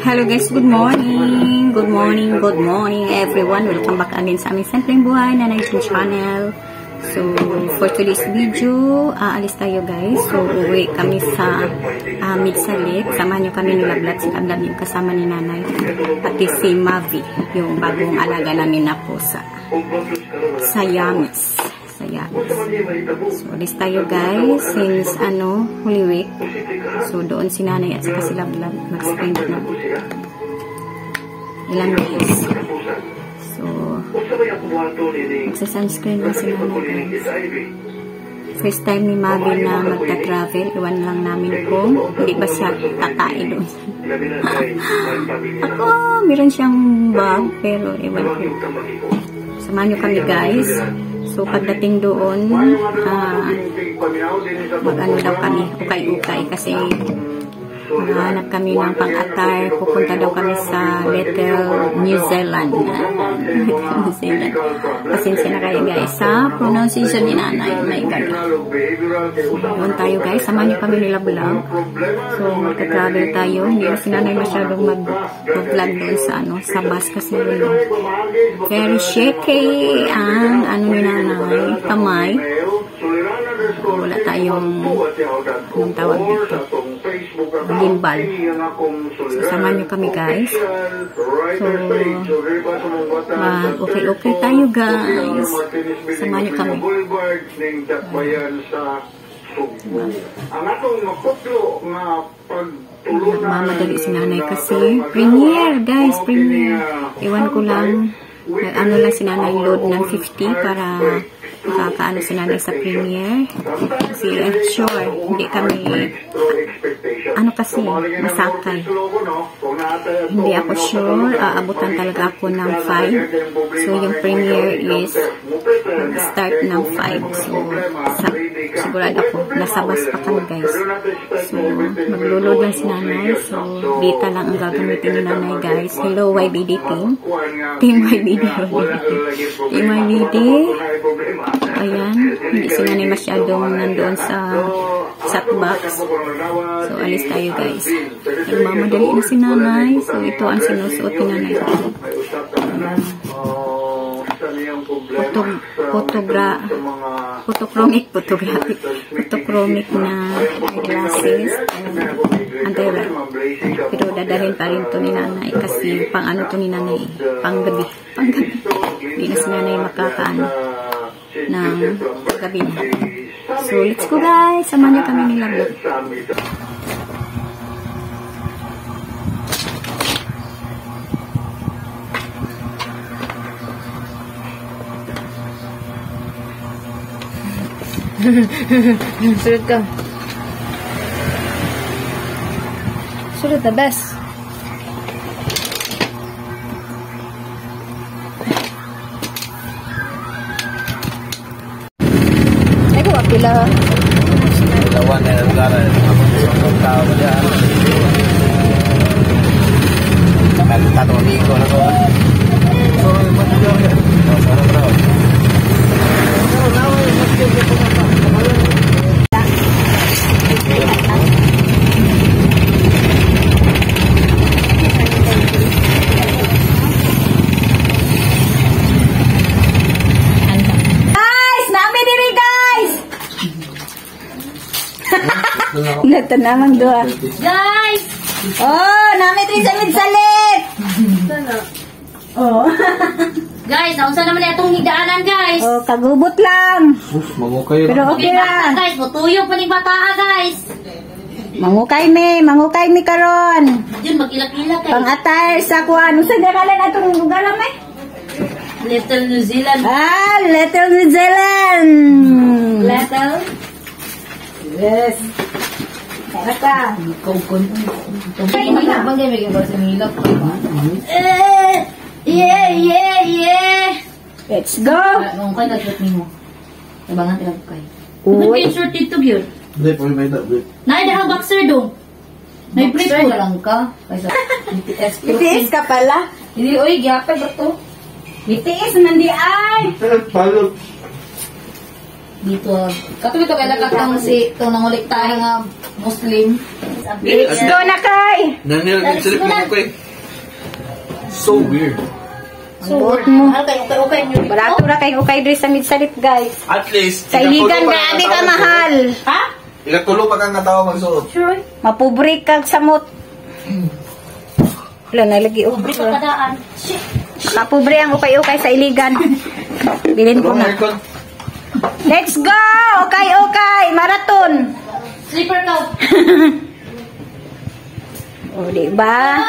Hello guys, good morning! Good morning everyone! Welcome back again sa aming simpleng buhay na YouTube channel. So, for today's video, alis tayo guys. So, uwi kami sa Midsalit. Samahan nyo kami nilablat. Si Lablab yung kasama ni nanay. Pati si Mavi, yung bagong alaga namin na pusa. Sa Yamis. So, alis tayo guys since Holy Week. So, doon si nanay at saka si Lablab nag-spend na ilang days. So, magsa-sunscreen lang si nanay guys. First time ni Mavi na magta-travel. Iwan lang namin kung hindi ba siya tatae doon. Ako, meron siyang bag pero iwan ko. Samahan nyo kami guys. So, pagdating doon, mag-ano daw kami, ukay-ukay kasi maghanap kami ng pang-attire. Pupunta daw kami sa Little New Zealand. New Zealand. Pasensya na kayo guys sa pronunciation ni nanay. My God. Doon tayo guys. Samahan niyo kami nila-vlog. So, magka-travel tayo. Hindi na si nanay masyadong mag-vlog doon sa bus kasi doon. Very shaky ang ni nanay. Kamay. Wala tayong anong tawag dito. Gimbal. So, samahan nyo kami guys. So, okay tayo guys. Samahan nyo kami. Mamadali si nanay kasi premiere guys, premiere. Iwan ko lang lang si nanay load ng 50 para makakaano si nanay sa premiere. Kasi sure, hindi kami kasi masakay. Hindi ako sure, aabutan talaga ako ng 5. So yung premiere is start ng 5. So sigurado ako nasa bus pa kami guys. So maglulod lang si nanay. So data lang ang gagamitin ni nanay guys. Hello YBD team. Team YBD. Team YBD. Ayan, hindi si nanay masyadong nandoon sa box. So, alis tayo guys. Nagmamadali na si nanay. So, ito ang sinusuot ni nanay. Photochromic na glasses. Anti-red. Pero dadalhin pa rin to ni nanay kasi pang to ni nanay. Pang gabi. Hindi na si nanay makakaano ng gabi na. So, let's go guys. Samahan niyo kami nilablog. Sulit ka. Sulit the best. Pila lawan na negara ng tao diyan. Tanong minggu na ko. So, matuloy na. Nagtanamang doa. Guys! Oh, namin rin sa Midsalit! Oh. Guys, naunsa naman na itong higdaanan, guys. Oh, kagubot lang. Mangukay. Pero okay lang. Guys, mutuyog pa ni bataa, guys. Mangukay mi karon. Diyan, mag-ilak-ilak, guys. Pang-attire sa kuwan. Sa garalan atong lugar may? Little New Zealand. Little New Zealand. Little? Yes. Kaka. Kaya hindi na bang gawin ba sa milap? Yeah. Let's go. Nung kayo nag-shoot mo. Nabangan tila ko kayo. Uy. Ba't short dito yun? Hindi, pwede may dabit. Naidahang boxer dong. May brief ko lang ka. BTS ka pala. Hindi, oy, gyapay ba to? BTS nandi ay. Palot. Dito. Katulad ka nakatang si ito nang ulit tayo nga Muslim. Let's go na kay! Nangyari, nagsalip mo ko eh. So weird. Buot mo. Okay nyo. Barato na kay ukay dre sa midsalit guys. At least, Sa iligan grabe ka mahal. Ha? Ikatulo pa kang natawa magsuot. Sure. Mapubre kag samot. Wala na lagi oh. Hindi pa kadaan. Shit. Mapubre ang ukay-ukay sa iligan. Bilin ko na. Let's go! Okay. Marathon. Sleeper cow. O, diba?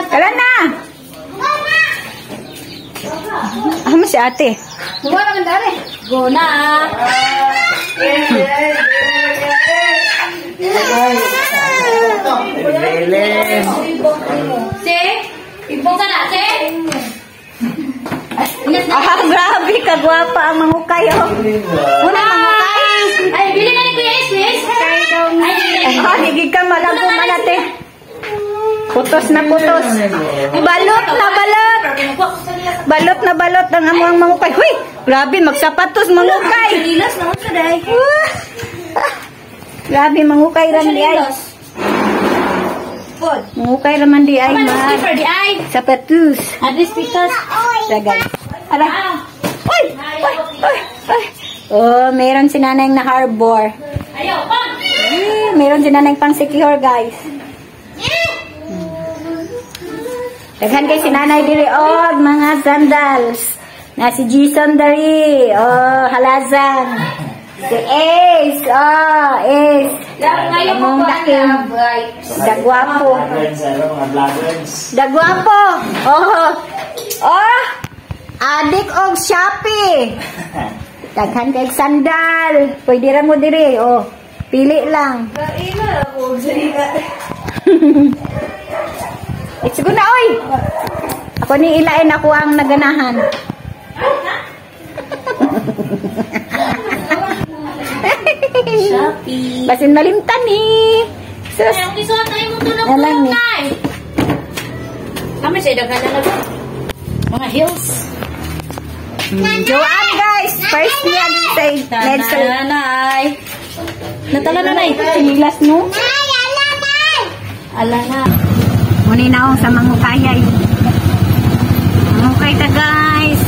Kala na! Ano si ate? Buwan naman dari. Go na. Si? Ibong ka na, si? Grabe ka, gwapa ang mangukay, oh. Una, mangukay. Ay, bili na ni Kuya Islis. Higig ka malago malate. Putos na putos. Balot na balot. Balot na balot ang amuang mangukay. Huy! Grabe, magsapatos mangukay. Lilas naman sa day. Grabe, mangukay ram di ay. Mangukay raman di ay, ma. Di ay. Sapatos. At least because. Sagay. Aray. Uy! Oh, meron si nanay na harbor. Ayaw, pang! Meron si nanay pang secure, guys. Daghan kay si nanay diri og mga sandals. Na si Jason dari. Oh, halazan. Si Ace. Oh, Ace. Ngayon mo Among po daking. Dagwapo. Dagwapo. Oh. Oh. Adik og Shopee. Daghan kay sandal. Pwede ra mo diri. Oh. Pili lang. Let's go na, oy! Ako ni ilain ako ang naganahan. Shopee. Basin malimtan ni. Sus. Ay, ang isuot na yung tulog Alam ni. Kami sa idagan na lang. Mga heels. Joanne, guys! First niya din sa medsa. Nanay. Natala nanay. Sinilas no? Ala na. Muni na akong sa mangukayay. Mangukay ta, guys.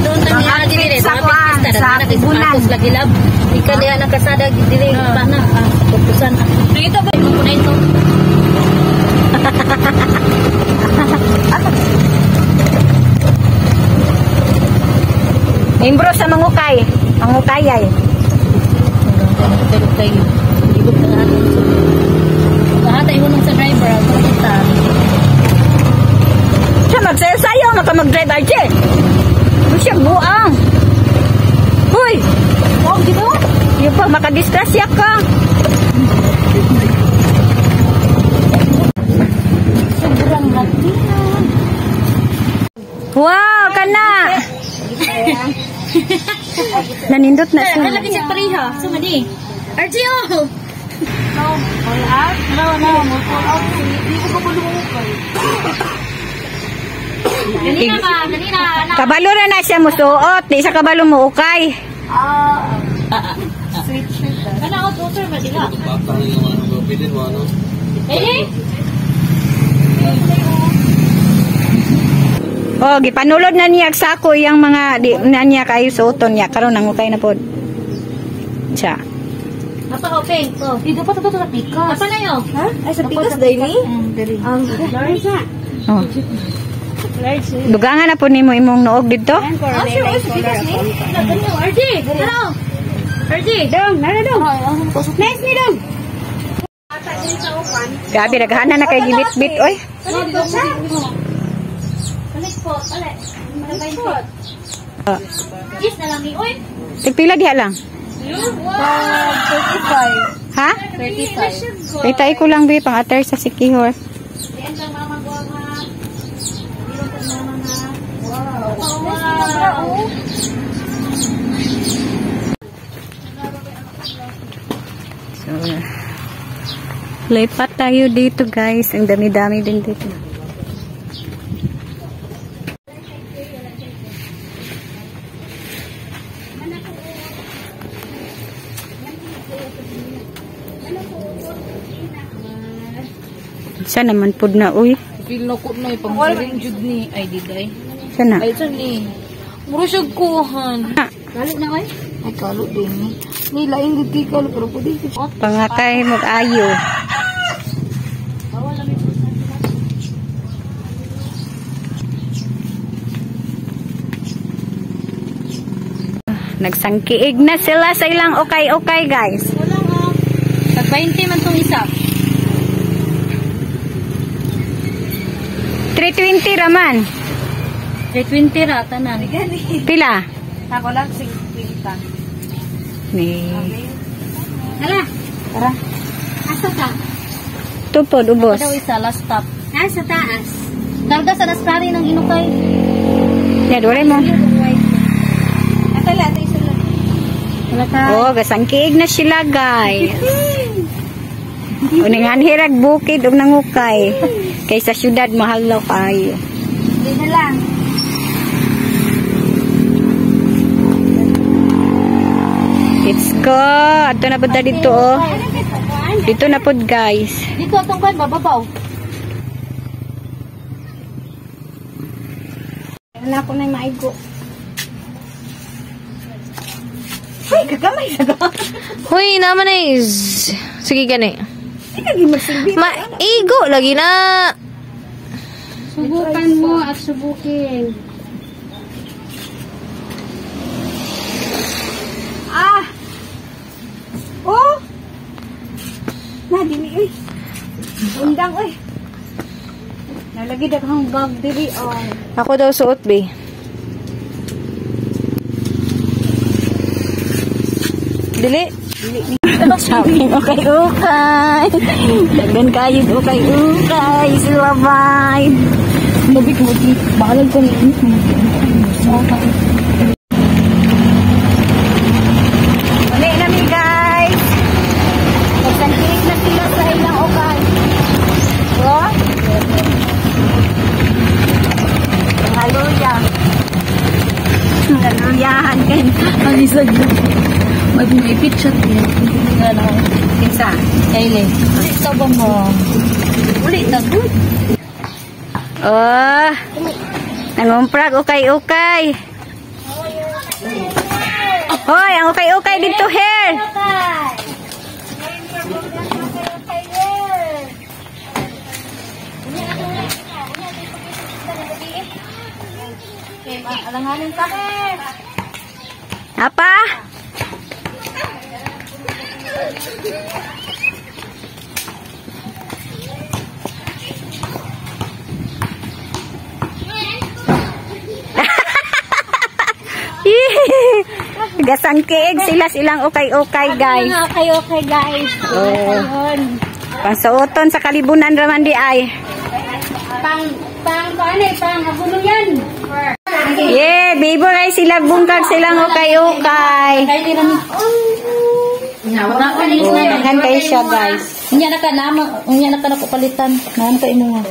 Doon na niya Mga dili. sa kuwan, sa kubunan. Lagi lab. Ika niya nakasada dili. Pana. Pupusan. Ito ba yung kunain to? Membro sa mangukay. Mangukayay. Pero kayo. Ibig na lahat. Lahat ay hunong sa driver. Ang kita. Siya magsayo-sayo. Maka mag-drive RJ. Siya buang. Huy! Oh, di ba? Yung pa, makadisgrasya ka. Sobrang Latina. Wow, kana! Nanindot na siya. Nalagi siya pareha. Sumadi. RGO! No. All out? No. All out. Hindi ko pa lumukay. Ganina. Kabalo na siya musuot. Di sa kabalo mo ukay. Sweet shirt. Kana out water ba dila? Batang yung mga pilin mo, ano? Eh? Oh, gipanulod na niya sako yang mga di na niya kayo suoton niya karon nang ukay na pod. Siya. Apa okay? To. Dito pa to sa pikas. Apa na yo? Ha? Ay sa pikas daily? Daily. Large na. Oh. Large. Dugangan na po nimo imong noog dito. Ah, sure. Sa pikas ni. Ganito. RJ, hello. RJ, dong. Nara dong. Nice ni dong. Grabe naghanan na kay gibit-bit oy. Dito sa. Balik po. Balik po. Yes na lang ni oy. Tigpila diha lang. Wow, 35. Ha? 35. Itay ko lang bi pang attire sa Sikihor. Yan kang mama ko nga. Dito kang mama nga. Wow. Wow. So, lipat tayo dito guys. Ang dami-dami din dito. Sa naman pud na uy. Feel na ko na pang-siring jud ni. Ay, diday. Sana. Ay, saan ni? Muro siya kuhan. Kalo na ay? Ay, kalo din ni. Ni, laing gud kalo, pero po din. Pangakay mag-ayo. Nagsangkiig na sila sa ilang okay-okay, guys. Wala nga. Tag 20 man tong isa. 320 raman. 320 ra, tanan. Pila? Ako lang, 60. Ni. Tara. Tara. Asa ka? Tupod, ubos. Daw isa, last stop. Ah, sa taas. Karga sa Daspari ng Inukay. Yan, wala mo. Atala, ito isa lang. Wala ka. Oh, gasangkiig na sila, guys. Uningan hirag bukid og nangukay. Kaysa syudad mahal law kayo. Dito lang. Let's go. Ato na pud dito oh. Dito na pud, guys. Dito atong kan bababaw. Wala ko na maigo. Hoy, kagamay sa ko. Hoy, naman is. Sige gani. Lagi magsilbi. Maigo lagi na. Subukan mo at subukin. Ah! Oh! Nadini, uy. Undang, uy. Nalagi daghang bag diri, oh. Ako daw suot, be. Dili. Sabi mo kay Ukay. Dagdan kayo ukay-ukay. Sila vibe. Mabig mo di. Balag ko ni. Uli nami, guys. Nagsangkiig na sila sa ilang ukay. Oh? Hallelujah. Hallelujah. Ang isag. Mag-ipit siya. Ano? Kinsa? Kaili. Ito ba mo? Ulit na good. Oh. Nangumprag ukay-ukay. Hoy, ang ukay-ukay dito here. Alanganin ka. Apa? Gasangkiig sila silang ukay-ukay, guys. Okay, guys. Oh. Pangsuoton sa kalibunan raman di ay. Pang abulo yan. Yeah, bibo ray sila bungkag silang ukay-ukay. Kaya di namin. Daghan kayo siya, guys. Unya na ka lamang, unya na ka nakupalitan. Naan ka imo nga.